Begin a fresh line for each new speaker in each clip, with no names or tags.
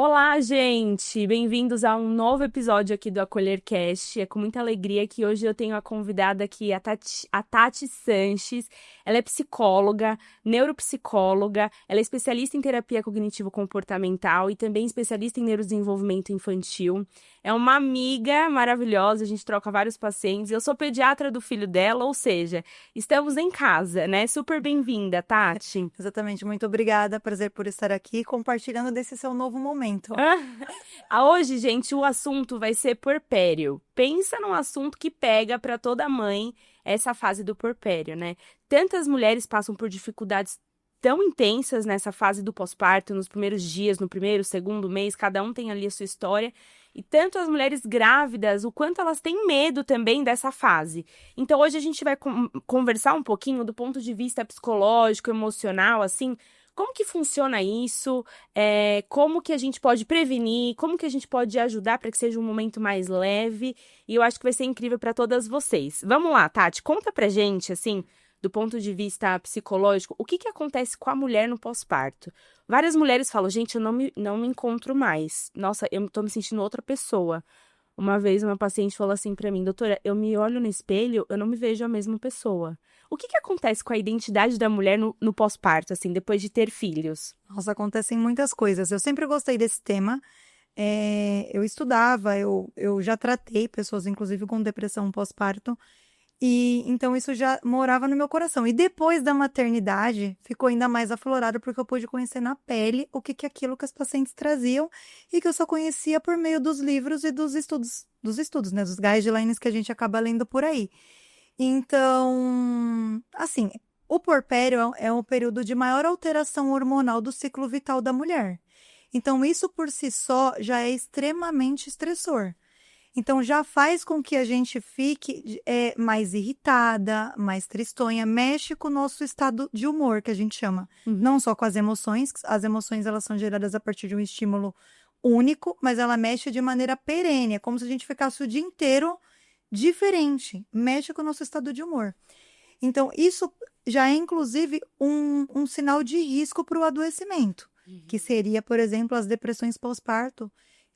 Olá, gente! Bem-vindos a um novo episódio aqui do AcolherCast. É com muita alegria que hoje eu tenho a convidada aqui, a Tati Sanches. Ela é psicóloga, neuropsicóloga, ela é especialista em terapia cognitivo-comportamental e também especialista em neurodesenvolvimento infantil. É uma amiga maravilhosa, a gente troca vários pacientes. Eu sou pediatra do filho dela, ou seja, estamos em casa, né? Super bem-vinda, Tati.
Exatamente, muito obrigada, prazer por estar aqui compartilhando desse seu novo momento.
Hoje, gente, o assunto vai ser puerpério. Pensa num assunto que pega para toda mãe essa fase do puerpério, né? Tantas mulheres passam por dificuldades tão intensas nessa fase do pós-parto, nos primeiros dias, no primeiro, segundo mês, cada um tem ali a sua história. E tanto as mulheres grávidas, o quanto elas têm medo também dessa fase. Então, hoje a gente vai conversar um pouquinho do ponto de vista psicológico, emocional, assim, como que funciona isso? Como que a gente pode prevenir? Como que a gente pode ajudar para que seja um momento mais leve? E eu acho que vai ser incrível para todas vocês. Vamos lá, Tati, conta pra gente, assim, do ponto de vista psicológico, o que que acontece com a mulher no pós-parto? Várias mulheres falam, gente, eu não me encontro mais. Nossa, eu tô me sentindo outra pessoa. Uma vez uma paciente falou assim pra mim, doutora, eu me olho no espelho, eu não me vejo a mesma pessoa. O que que acontece com a identidade da mulher no pós-parto, assim, depois de ter filhos?
Nossa, acontecem muitas coisas. Eu sempre gostei desse tema. Eu estudava, eu já tratei pessoas, inclusive, com depressão pós-parto. E então isso já morava no meu coração. E depois da maternidade, ficou ainda mais aflorado, porque eu pude conhecer na pele o que que é aquilo que as pacientes traziam e que eu só conhecia por meio dos livros e dos estudos, né? Dos guidelines que a gente acaba lendo por aí. Então, assim, o puerpério é um período de maior alteração hormonal do ciclo vital da mulher. Então, isso por si só já é extremamente estressor. Então, já faz com que a gente fique mais irritada, mais tristonha, mexe com o nosso estado de humor, que a gente chama. Não só com as emoções elas são geradas a partir de um estímulo único, mas ela mexe de maneira perene, é como se a gente ficasse o dia inteiro diferente, mexe com o nosso estado de humor. Então, isso já é, inclusive, um sinal de risco para o adoecimento, que seria, por exemplo, as depressões pós-parto,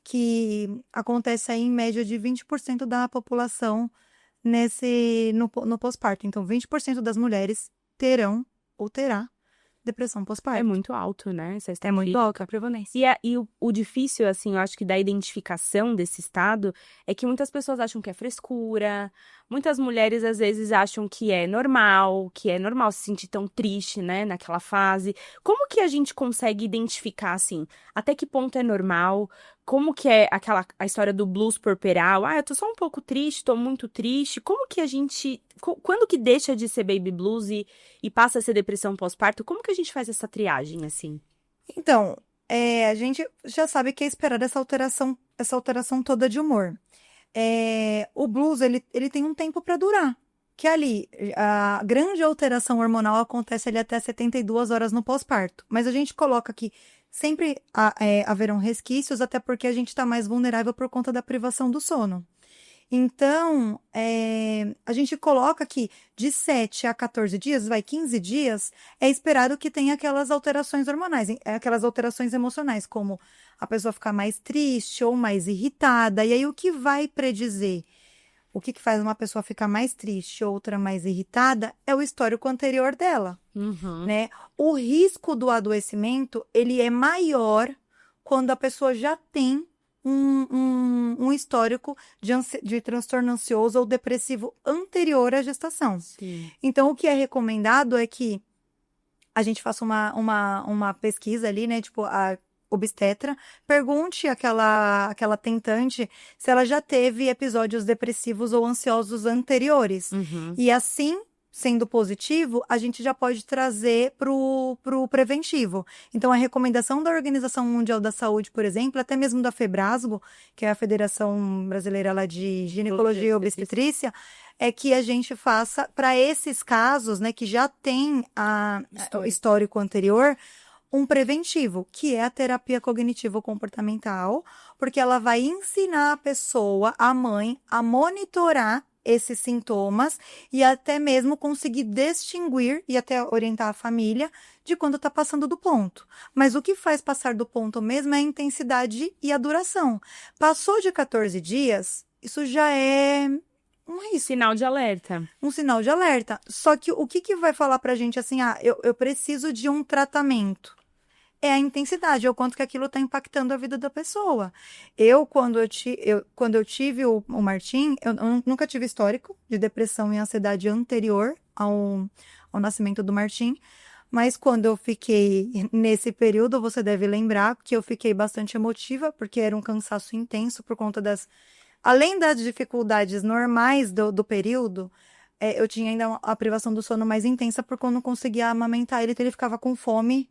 que acontece aí em média de 20% da população no pós-parto. Então, 20% das mulheres terão ou terá depressão
É
pós-parto.
muito alto, né? Essa
É muito
estatística.
alta a prevalência.
E o difícil, assim, eu acho que da identificação desse estado é que muitas pessoas acham que é frescura, muitas mulheres às vezes acham que é normal se sentir tão triste, né, naquela fase. Como que a gente consegue identificar, assim, até que ponto é normal? Como que é a história do blues puerperal? Ah, eu tô só um pouco triste, tô muito triste. Como que a gente, quando que deixa de ser baby blues e passa a ser depressão pós-parto? Como que a gente faz essa triagem, assim?
Então, a gente já sabe que é esperada essa alteração toda de humor. O blues, ele tem um tempo para durar. Que ali, a grande alteração hormonal acontece ali até 72 horas no pós-parto. Mas a gente coloca que sempre haverão resquícios, até porque a gente está mais vulnerável por conta da privação do sono. Então, a gente coloca que de 7 a 14 dias, 15 dias, é esperado que tenha aquelas alterações hormonais, aquelas alterações emocionais, como a pessoa ficar mais triste ou mais irritada. E aí, o que vai predizer? O que faz uma pessoa ficar mais triste, outra mais irritada, é o histórico anterior dela,
Uhum.
né? O risco do adoecimento, ele é maior quando a pessoa já tem um histórico de transtorno ansioso ou depressivo anterior à gestação.
Sim.
Então, o que é recomendado é que a gente faça uma pesquisa ali, né? Tipo, a obstetra, pergunte àquela tentante se ela já teve episódios depressivos ou ansiosos anteriores.
Uhum.
E assim, sendo positivo, a gente já pode trazer pro preventivo. Então, a recomendação da Organização Mundial da Saúde, por exemplo, até mesmo da FEBRASGO, que é a Federação Brasileira lá de Ginecologia e Obstetrícia, é que a gente faça, para esses casos, né, que já tem o histórico anterior, um preventivo, que é a terapia cognitivo-comportamental, porque ela vai ensinar a pessoa, a mãe, a monitorar esses sintomas e até mesmo conseguir distinguir e até orientar a família de quando está passando do ponto. Mas o que faz passar do ponto mesmo é a intensidade e a duração. Passou de 14 dias, isso já é um risco.
Sinal de alerta.
Um sinal de alerta. Só que o que vai falar pra gente assim, eu preciso de um tratamento? É a intensidade, é o quanto que aquilo está impactando a vida da pessoa. Quando eu tive o Martim, eu nunca tive histórico de depressão e ansiedade anterior ao nascimento do Martim, mas quando eu fiquei nesse período, você deve lembrar que eu fiquei bastante emotiva, porque era um cansaço intenso por conta além das dificuldades normais do período, eu tinha ainda a privação do sono mais intensa, porque eu não conseguia amamentar ele, então ele ficava com fome,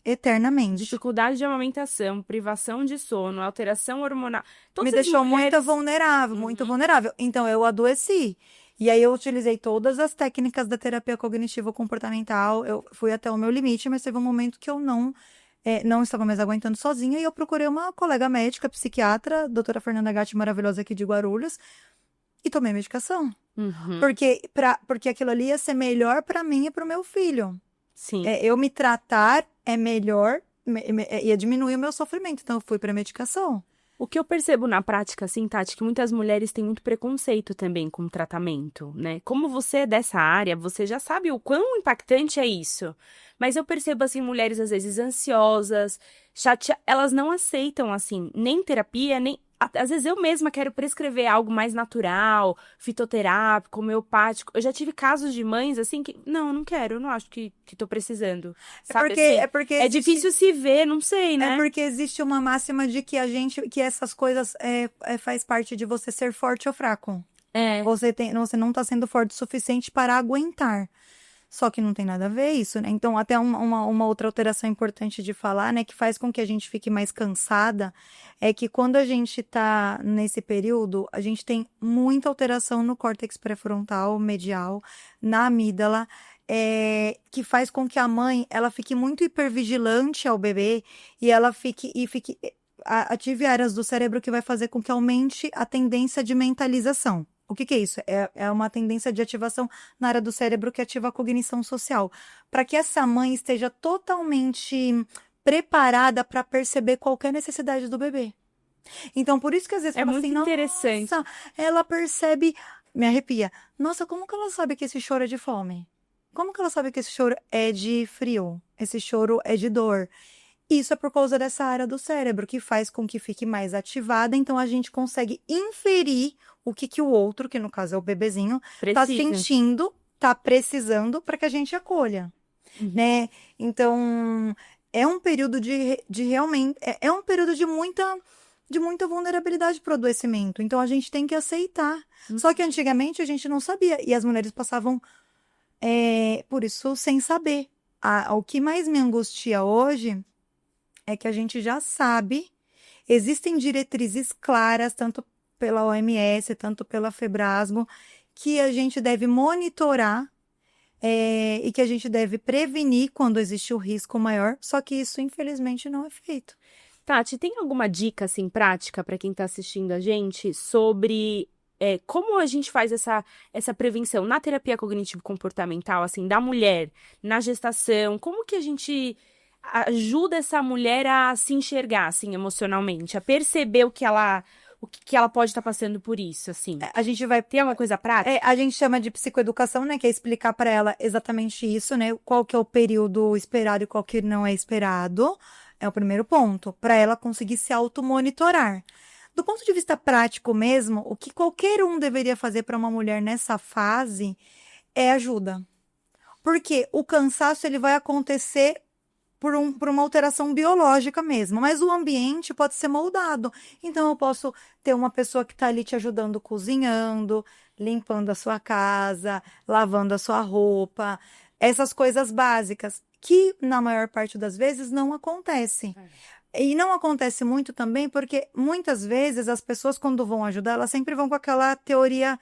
eternamente.
Dificuldade de amamentação, privação de sono, alteração hormonal.
Me deixou muito vulnerável, muito vulnerável. Então, eu adoeci. E aí, eu utilizei todas as técnicas da terapia cognitivo-comportamental. Eu fui até o meu limite, mas teve um momento que eu não estava mais aguentando sozinha. E eu procurei uma colega médica, psiquiatra, doutora Fernanda Gatti, maravilhosa aqui de Guarulhos, e tomei medicação. Porque aquilo ali ia ser melhor para mim e para o meu filho.
Sim.
Eu me tratar é melhor, ia diminuir o meu sofrimento. Então, eu fui para medicação.
O que eu percebo na prática, assim, Tati, que muitas mulheres têm muito preconceito também com o tratamento, né? Como você é dessa área, você já sabe o quão impactante é isso. Mas eu percebo, assim, mulheres às vezes ansiosas, chateadas, elas não aceitam, assim, nem terapia, nem... Às vezes eu mesma quero prescrever algo mais natural, fitoterápico, homeopático. Eu já tive casos de mães, assim, que... Não, eu não quero, eu não acho que tô precisando. Sabe,
porque
é difícil se ver, não sei, né?
É porque existe uma máxima de que que essas coisas faz parte de você ser forte ou fraco. Você não tá sendo forte o suficiente para aguentar. Só que não tem nada a ver isso, né? Então, até uma outra alteração importante de falar, né? Que faz com que a gente fique mais cansada, é que quando a gente tá nesse período, a gente tem muita alteração no córtex pré-frontal, medial, na amígdala, que faz com que a mãe, ela fique muito hipervigilante ao bebê e ela ative áreas do cérebro que vai fazer com que aumente a tendência de mentalização. O que é isso? É uma tendência de ativação na área do cérebro que ativa a cognição social. Para que essa mãe esteja totalmente preparada para perceber qualquer necessidade do bebê. Então, por isso que às vezes
é muito interessante.
Nossa, ela percebe, me arrepia. Nossa, como que ela sabe que esse choro é de fome? Como que ela sabe que esse choro é de frio? Esse choro é de dor? Isso é por causa dessa área do cérebro, que faz com que fique mais ativada, então a gente consegue inferir o que o outro, que no caso é o bebezinho, tá sentindo, tá precisando para que a gente acolha, né? Então, é um período de realmente, é um período de muita vulnerabilidade para o adoecimento, então a gente tem que aceitar. Só que antigamente a gente não sabia, e as mulheres passavam por isso sem saber. O que mais me angustia hoje é que a gente já sabe, existem diretrizes claras, tanto pela OMS, tanto pela Febrasgo, que a gente deve monitorar e que a gente deve prevenir quando existe o risco maior, só que isso, infelizmente, não é feito.
Tati, tem alguma dica, assim, prática para quem está assistindo a gente sobre como a gente faz essa prevenção na terapia cognitivo-comportamental, assim, da mulher, na gestação? Como que a gente ajuda essa mulher a se enxergar, assim, emocionalmente, a perceber o que ela pode estar passando por isso, assim?
A gente vai
ter uma coisa prática?
A gente chama de psicoeducação, né? Que é explicar para ela exatamente isso, né? Qual que é o período esperado e qual que não é esperado. É o primeiro ponto, para ela conseguir se automonitorar. Do ponto de vista prático mesmo, o que qualquer um deveria fazer para uma mulher nessa fase é ajuda. Porque o cansaço ele vai acontecer por uma alteração biológica mesmo, mas o ambiente pode ser moldado. Então, eu posso ter uma pessoa que está ali te ajudando cozinhando, limpando a sua casa, lavando a sua roupa, essas coisas básicas, que na maior parte das vezes não acontece. E não acontece muito também porque muitas vezes as pessoas, quando vão ajudar, elas sempre vão com aquela teoria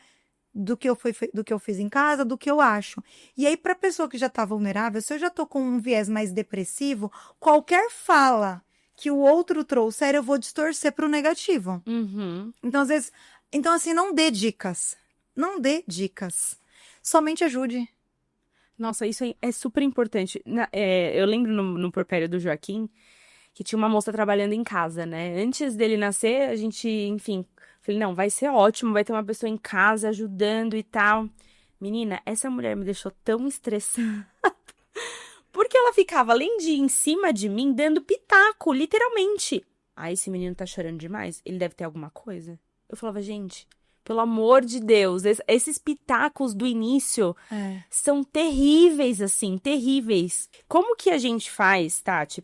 do que eu fiz em casa, do que eu acho. E aí, para a pessoa que já está vulnerável, se eu já estou com um viés mais depressivo, qualquer fala que o outro trouxer, eu vou distorcer para o negativo. Então, às vezes... Então, assim, não dê dicas. não dê dicas. Somente ajude.
Nossa, isso é super importante. Eu lembro no porpério do Joaquim que tinha uma moça trabalhando em casa, né? Antes dele nascer, a gente, enfim, falei, não, vai ser ótimo, vai ter uma pessoa em casa ajudando e tal. Menina, essa mulher me deixou tão estressada. Porque ela ficava, além de ir em cima de mim, dando pitaco, literalmente. Ah, esse menino tá chorando demais. Ele deve ter alguma coisa. Eu falava, gente, pelo amor de Deus, esses pitacos do início são terríveis, assim, terríveis. Como que a gente faz, Tati,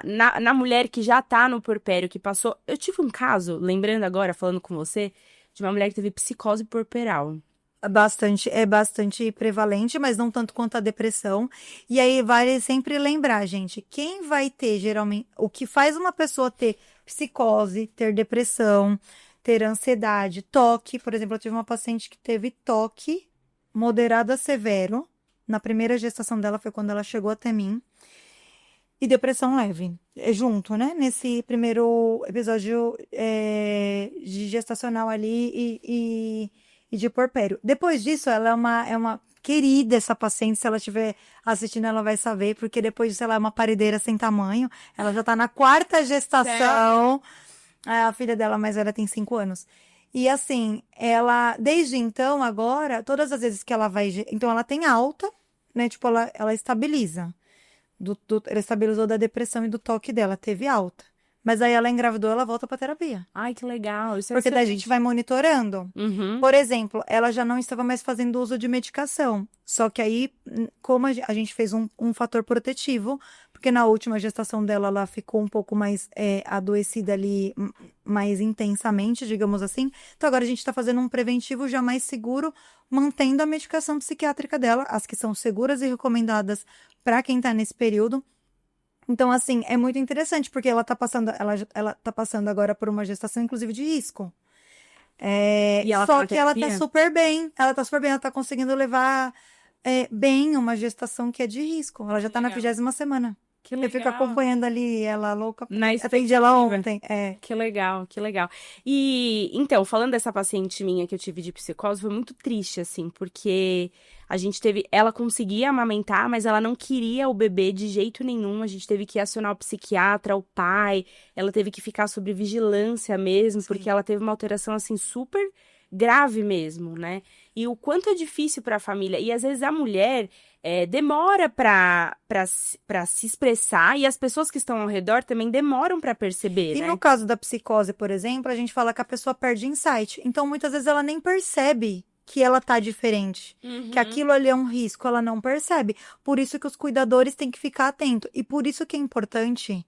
na mulher que já tá no puerpério, que passou... Eu tive um caso, lembrando agora, falando com você, de uma mulher que teve psicose puerperal.
É bastante prevalente, mas não tanto quanto a depressão. E aí vale sempre lembrar, gente, quem vai ter, geralmente, o que faz uma pessoa ter psicose, ter depressão, ter ansiedade, toque. Por exemplo, eu tive uma paciente que teve toque moderado a severo. Na primeira gestação dela foi quando ela chegou até mim. E depressão leve, junto, né? Nesse primeiro episódio de gestacional ali e de puerpério. Depois disso, ela é uma querida, essa paciente. Se ela estiver assistindo, ela vai saber, porque depois disso ela é uma paredeira sem tamanho. Ela já tá na 4ª gestação. A filha dela mais velha tem 5 anos. E assim, ela, desde então, agora, todas as vezes que ela vai... Então, ela tem alta, né? Tipo, ela estabiliza. Ela estabilizou da depressão e do toque dela, teve alta. Mas aí ela engravidou, ela volta pra terapia.
Ai, que legal. Isso
Porque daí a gente vai monitorando.
Uhum.
Por exemplo, ela já não estava mais fazendo uso de medicação. Só que aí, como a gente fez um fator protetivo, porque na última gestação dela, ela ficou um pouco mais adoecida ali, mais intensamente, digamos assim. Então agora a gente está fazendo um preventivo já mais seguro, mantendo a medicação psiquiátrica dela, as que são seguras e recomendadas para quem está nesse período. Então, assim, é muito interessante, porque ela tá passando agora por uma gestação, inclusive, de risco.
E ela
Só
tá
que ela
terapia?
tá super bem. Ela tá super bem, ela tá conseguindo levar bem uma gestação que é de risco. Ela já tá na 20ª semana.
Que legal.
Eu fico acompanhando ali, ela louca.
Na
Atendi ela ontem.
Que legal, que legal. E, então, falando dessa paciente minha que eu tive de psicose, foi muito triste, assim, porque ela conseguia amamentar, mas ela não queria o bebê de jeito nenhum. A gente teve que acionar o psiquiatra, o pai, ela teve que ficar sob vigilância mesmo, porque ela teve uma alteração, assim, super grave mesmo, né? E o quanto é difícil para a família. E às vezes a mulher demora para se expressar e as pessoas que estão ao redor também demoram para perceber,
E
né?
no caso da psicose, por exemplo, a gente fala que a pessoa perde insight. Então, muitas vezes ela nem percebe que ela tá diferente, que aquilo ali é um risco, ela não percebe. Por isso que os cuidadores têm que ficar atentos. E por isso que é importante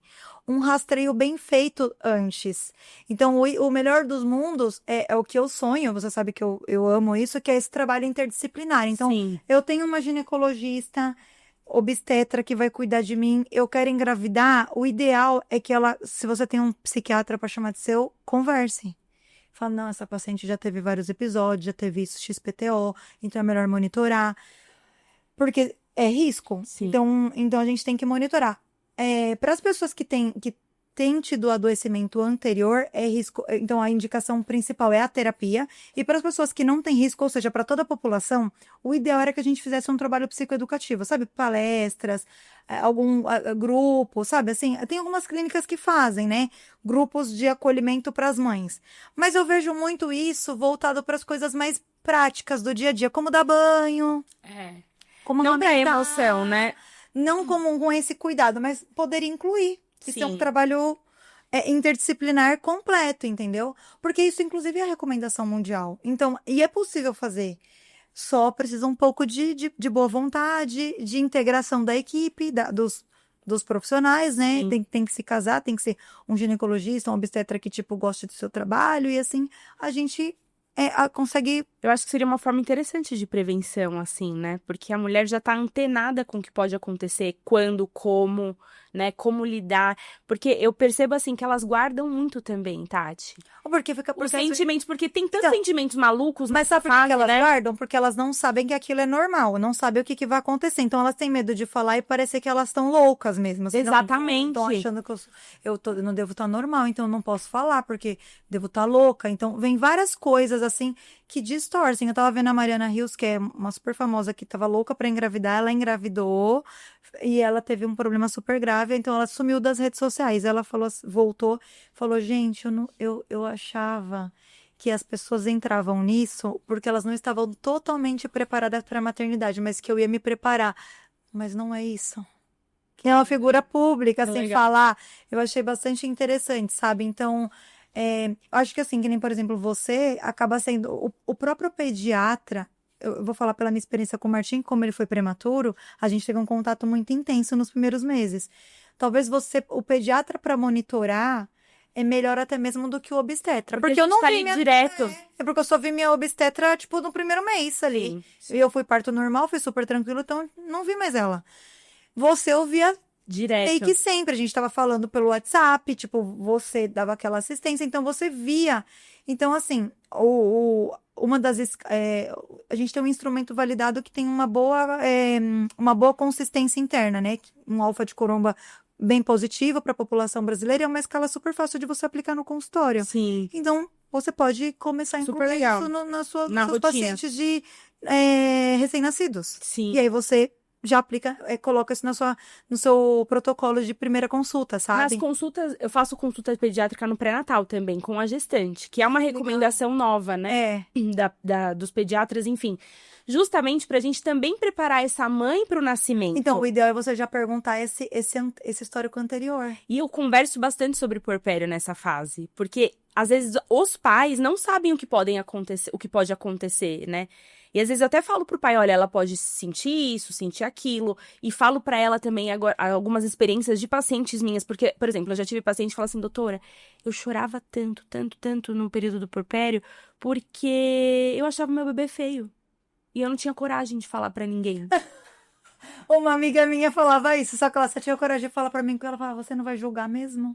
um rastreio bem feito antes. Então, o melhor dos mundos é o que eu sonho, você sabe que eu amo isso, que é esse trabalho interdisciplinar. Então,
Sim.
eu tenho uma ginecologista, obstetra que vai cuidar de mim, eu quero engravidar, o ideal é que se você tem um psiquiatra para chamar de seu, converse. Fala, não, essa paciente já teve vários episódios, já teve isso XPTO, então é melhor monitorar. Porque é risco.
Sim.
Então a gente tem que monitorar. Para as pessoas que têm tido adoecimento anterior, é risco. Então, a indicação principal é a terapia. E para as pessoas que não têm risco, ou seja, para toda a população, o ideal era que a gente fizesse um trabalho psicoeducativo, sabe? Palestras, algum grupo, sabe? Assim, tem algumas clínicas que fazem, né? Grupos de acolhimento para as mães. Mas eu vejo muito isso voltado para as coisas mais práticas do dia a dia, como dar banho. Como
não para
amamentar.
emoção, né?
Não como com esse cuidado, mas poderia incluir. Isso é um
Sim.
trabalho interdisciplinar completo, entendeu? Porque isso, inclusive, é a recomendação mundial. Então, e é possível fazer. Só precisa um pouco de boa vontade, de integração da equipe, dos profissionais, né? Tem que se casar, tem que ser um ginecologista, um obstetra que, tipo, goste do seu trabalho. E assim, a gente consegue...
Eu acho que seria uma forma interessante de prevenção, assim, né? Porque a mulher já tá antenada com o que pode acontecer, quando, como, né? Como lidar. Porque eu percebo, assim, que elas guardam muito também, Tati.
Porque fica
Os sentimentos, porque tem tantos sentimentos malucos.
Mas sabe por que elas
né?
guardam? Porque elas não sabem que aquilo é normal, não sabem o que vai acontecer. Então elas têm medo de falar e parecer que elas estão loucas mesmo. Assim,
Exatamente.
Estão achando que eu não devo estar normal, então eu não posso falar porque devo estar louca. Então vem várias coisas coisas assim que distorcem. Eu tava vendo a Mariana Rios, que é uma super famosa, que tava louca pra engravidar, ela engravidou e ela teve um problema super grave, então ela sumiu das redes sociais. Ela falou, voltou, falou, gente, eu achava que as pessoas entravam nisso porque elas não estavam totalmente preparadas para a maternidade, mas que eu ia me preparar. Mas não é isso. Que é uma figura pública, sem falar, eu achei bastante interessante, sabe? Então, eu acho que assim, que nem, por exemplo, você acaba sendo o próprio pediatra. Eu vou falar pela minha experiência com o Martim, como ele foi prematuro, a gente teve um contato muito intenso nos primeiros meses. Talvez você, o pediatra para monitorar, é melhor até mesmo do que o obstetra. Porque eu não
tá
vi
ali
minha...
direto.
É porque eu só vi minha obstetra, tipo, no primeiro mês ali.
Sim, sim.
E eu fui parto normal, fui super tranquilo, então não vi mais ela. Você ouvia
Direto.
meio que sempre. A gente tava falando pelo WhatsApp, tipo, você dava aquela assistência, então você via. Então, assim, uma das... a gente tem um instrumento validado que tem uma boa consistência interna, né? Um alfa de coromba bem positivo para a população brasileira e é uma escala super fácil de você aplicar no consultório.
Sim.
Então, você pode começar a
Super
incluir
legal.
isso nos seus
rotina.
pacientes de recém-nascidos.
Sim.
E aí você já aplica, coloca isso no seu protocolo de primeira consulta,
Nas
sabe?
consultas, eu faço consulta pediátrica no pré-natal também, com a gestante, que é uma recomendação nova, né? Dos pediatras, enfim. Justamente pra gente também preparar essa mãe pro nascimento.
Então, o ideal é você já perguntar esse histórico anterior.
E eu converso bastante sobre puerpério nessa fase, porque às vezes os pais não sabem o que pode acontecer, né? E às vezes eu até falo pro pai, olha, ela pode sentir isso, sentir aquilo, e falo pra ela também agora algumas experiências de pacientes minhas, porque, por exemplo, eu já tive paciente que fala assim, doutora, eu chorava tanto, tanto, tanto no período do puerpério, porque eu achava meu bebê feio. E eu não tinha coragem de falar pra ninguém.
Uma amiga minha falava isso, só que ela só tinha coragem de falar pra mim, que ela falava, você não vai julgar mesmo?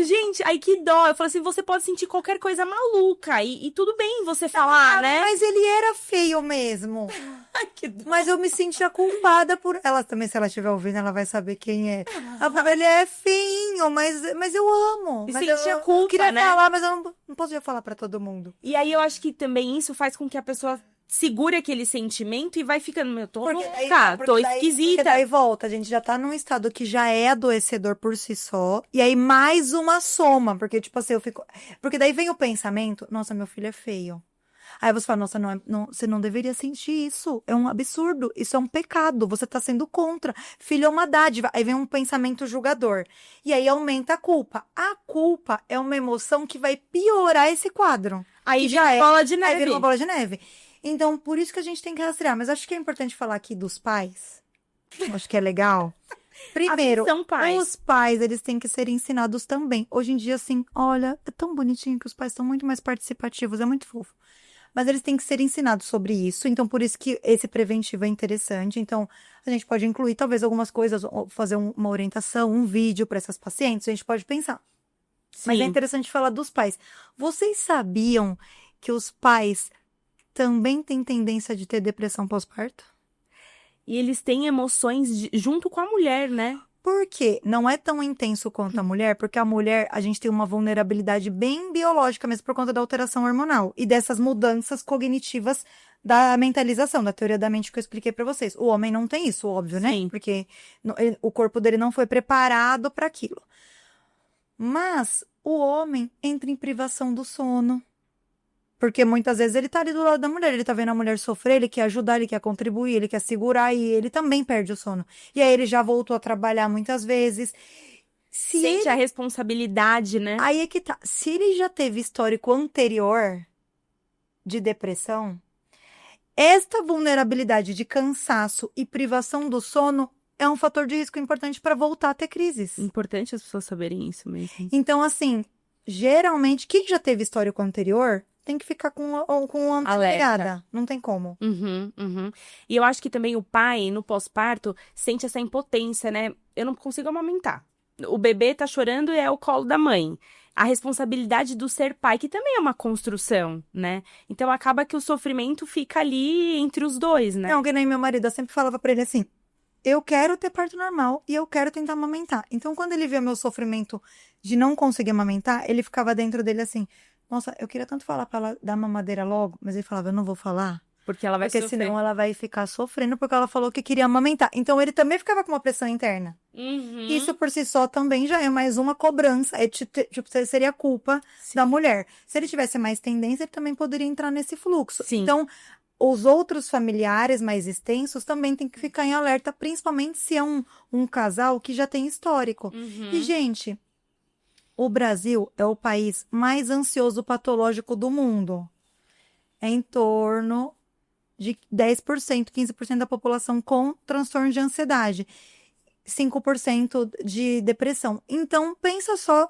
Gente, aí que dó. Eu falei assim, você pode sentir qualquer coisa maluca. E tudo bem você falar, né?
Mas ele era feio mesmo.
Ai, que dó.
Mas eu me sentia culpada por... Ela também, se ela estiver ouvindo, ela vai saber quem é. Ela falava, ele é feinho, mas eu amo.
E
Mas
sentia
eu
culpa,
queria
né?
falar, mas eu não podia falar pra todo mundo.
E aí eu acho que também isso faz com que a pessoa segure aquele sentimento e vai ficando, eu tô louca, tô esquisita.
Porque daí volta, a gente já tá num estado que já é adoecedor por si só. E aí mais uma soma, porque tipo assim, eu fico... Porque daí vem o pensamento, nossa, meu filho é feio. Aí você fala, nossa, você não deveria sentir isso. É um absurdo. Isso é um pecado. Você tá sendo contra. Filho é uma dádiva. Aí vem um pensamento julgador. E aí aumenta a culpa. A culpa é uma emoção que vai piorar esse quadro.
Aí
já
vira bola de neve.
Aí vira uma bola de neve. Então, por isso que a gente tem que rastrear. Mas acho que é importante falar aqui dos pais. Acho que é legal. Primeiro, os pais, eles têm que ser ensinados também. Hoje em dia, assim, olha, é tão bonitinho que os pais são muito mais participativos. É muito fofo. Mas eles têm que ser ensinados sobre isso. Então, por isso que esse preventivo é interessante. Então, a gente pode incluir, talvez, algumas coisas, fazer uma orientação, um vídeo para essas pacientes. A gente pode pensar. Sim. Mas é interessante falar dos pais. Vocês sabiam que os pais também têm tendência de ter depressão pós-parto?
E eles têm emoções junto com a mulher, né?
Por quê? Não é tão intenso quanto a mulher, porque a mulher, a gente tem uma vulnerabilidade bem biológica mesmo por conta da alteração hormonal e dessas mudanças cognitivas da mentalização, da teoria da mente que eu expliquei pra vocês. O homem não tem isso, óbvio, né?
Sim.
Porque o corpo dele não foi preparado para aquilo. Mas o homem entra em privação do sono. Porque muitas vezes ele tá ali do lado da mulher, ele tá vendo a mulher sofrer, ele quer ajudar, ele quer contribuir, ele quer segurar e ele também perde o sono. E aí ele já voltou a trabalhar muitas vezes.
Sente a responsabilidade, né?
Aí é que tá. Se ele já teve histórico anterior de depressão, esta vulnerabilidade de cansaço e privação do sono é um fator de risco importante para voltar a ter crises.
Importante as pessoas saberem isso mesmo.
Então, assim, geralmente, quem já teve histórico anterior tem que ficar com alerta. Não tem como.
E eu acho que também o pai, no pós-parto, sente essa impotência, né? Eu não consigo amamentar. O bebê tá chorando e é o colo da mãe. A responsabilidade do ser pai, que também é uma construção, né? Então acaba que o sofrimento fica ali entre os dois, né?
Não, que nem meu marido, eu sempre falava pra ele assim, eu quero ter parto normal e eu quero tentar amamentar. Então, quando ele via meu sofrimento de não conseguir amamentar, ele ficava dentro dele assim, Nossa, eu queria tanto falar pra ela dar mamadeira logo, mas ele falava, eu não vou falar.
Porque ela vai
Porque
sofrer.
senão ela vai ficar sofrendo, porque ela falou que queria amamentar. Então ele também ficava com uma pressão interna.
Uhum.
Isso por si só também já é mais uma cobrança. Tipo, seria culpa da mulher. Se ele tivesse mais tendência, ele também poderia entrar nesse fluxo.
Sim.
Então, os outros familiares mais extensos também têm que ficar em alerta, principalmente se é um casal que já tem histórico.
Uhum.
E, gente, o Brasil é o país mais ansioso patológico do mundo. É em torno de 10%, 15% da população com transtorno de ansiedade, 5% de depressão. Então, pensa só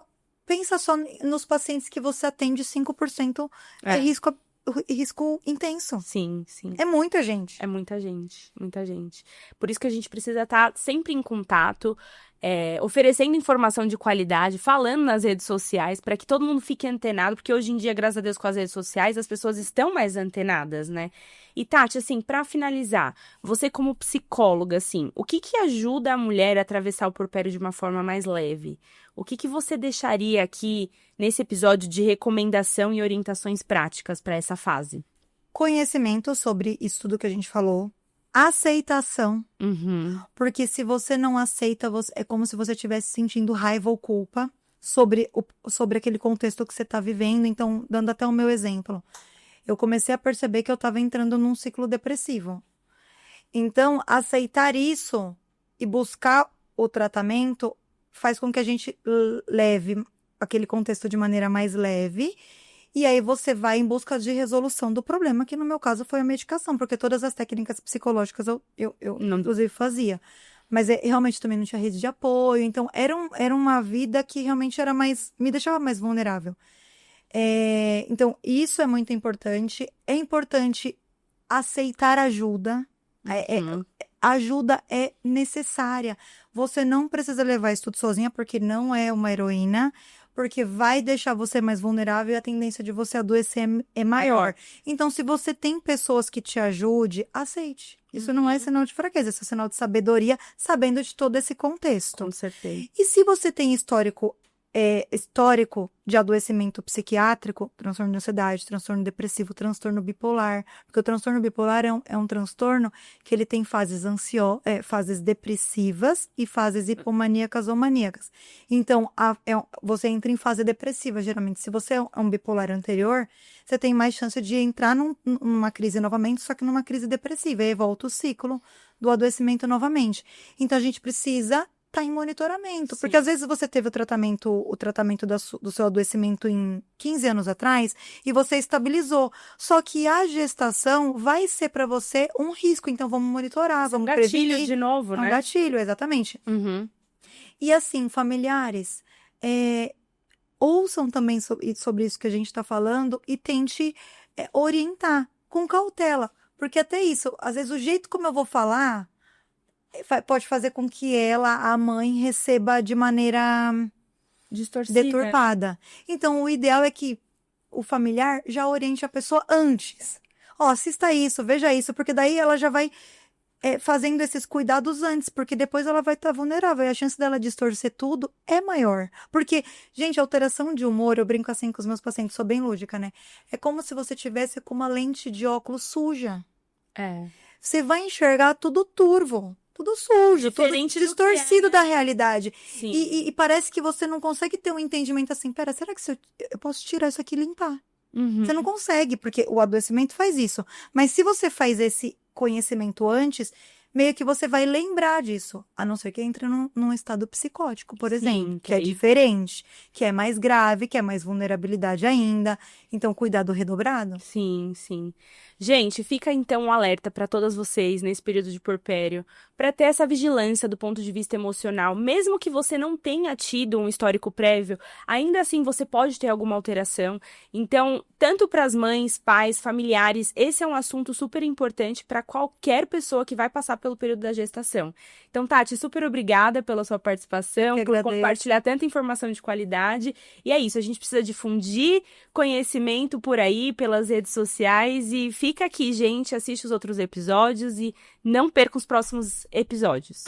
nos pacientes que você atende, 5% é risco intenso.
Sim, sim.
É muita gente.
É muita gente, muita gente. Por isso que a gente precisa estar sempre em contato, oferecendo informação de qualidade, falando nas redes sociais, para que todo mundo fique antenado, porque hoje em dia, graças a Deus, com as redes sociais, as pessoas estão mais antenadas, né? E, Tati, assim, para finalizar, você como psicóloga, assim, o que ajuda a mulher a atravessar o puerpério de uma forma mais leve? O que você deixaria aqui nesse episódio de recomendação e orientações práticas para essa fase?
Conhecimento sobre isso tudo que a gente falou. Aceitação.
Uhum.
Porque se você não aceita, é como se você estivesse sentindo raiva ou culpa sobre aquele contexto que você está vivendo. Então, dando até o meu exemplo, eu comecei a perceber que eu estava entrando num ciclo depressivo. Então, aceitar isso e buscar o tratamento faz com que a gente leve aquele contexto de maneira mais leve. E aí você vai em busca de resolução do problema, que no meu caso foi a medicação, porque todas as técnicas psicológicas eu inclusive fazia. Mas realmente também não tinha rede de apoio, então era uma vida que realmente me deixava mais vulnerável. Então, isso é muito importante. É importante aceitar ajuda. Ajuda é necessária. Você não precisa levar isso tudo sozinha, porque não é uma heroína, porque vai deixar você mais vulnerável e a tendência de você adoecer é maior. Então, se você tem pessoas que te ajudem, aceite. Isso não é sinal de fraqueza, isso é sinal de sabedoria, sabendo de todo esse contexto.
Com certeza.
E se você tem histórico de adoecimento psiquiátrico, transtorno de ansiedade, transtorno depressivo, transtorno bipolar, porque o transtorno bipolar é um transtorno que ele tem fases depressivas e fases hipomaníacas ou maníacas. Então, você entra em fase depressiva, geralmente. Se você é um bipolar anterior, você tem mais chance de entrar numa crise novamente, só que numa crise depressiva, e aí volta o ciclo do adoecimento novamente. Então, a gente precisa tá em monitoramento. Sim. Porque às vezes você teve o tratamento do seu adoecimento em 15 anos atrás e você estabilizou. Só que a gestação vai ser para você um risco. Então vamos monitorar, vamos prevenir.
Gatilho de novo, né?
Um gatilho, exatamente.
Uhum.
E assim, familiares, ouçam também sobre isso que a gente está falando e tente orientar com cautela. Porque até isso, às vezes o jeito como eu vou falar pode fazer com que a mãe, receba de maneira
distorcida,
deturpada. Então, o ideal é que o familiar já oriente a pessoa antes. Assista isso, veja isso, porque daí ela já vai fazendo esses cuidados antes, porque depois ela vai estar vulnerável e a chance dela distorcer tudo é maior. Porque, gente, alteração de humor, eu brinco assim com os meus pacientes, sou bem lúdica, né? É como se você tivesse com uma lente de óculos suja. Você vai enxergar tudo turvo. Tudo sujo,
diferente,
tudo distorcido da realidade.
Sim.
E parece que você não consegue ter um entendimento assim, pera, será que eu posso tirar isso aqui e limpar?
Uhum.
Você não consegue, porque o adoecimento faz isso. Mas se você faz esse conhecimento antes, meio que você vai lembrar disso. A não ser que entre num estado psicótico, por exemplo, que é diferente, que é mais grave, que é mais vulnerabilidade ainda. Então, cuidado redobrado.
Sim, sim. Gente, fica então um alerta para todas vocês nesse período de puerpério, para ter essa vigilância do ponto de vista emocional. Mesmo que você não tenha tido um histórico prévio, ainda assim você pode ter alguma alteração. Então, tanto para as mães, pais, familiares, esse é um assunto super importante para qualquer pessoa que vai passar pelo período da gestação. Então, Tati, super obrigada pela sua participação, por compartilhar tanta informação de qualidade. E é isso, a gente precisa difundir conhecimento por aí, pelas redes sociais, e fica aqui, gente, assiste os outros episódios e não perca os próximos episódios.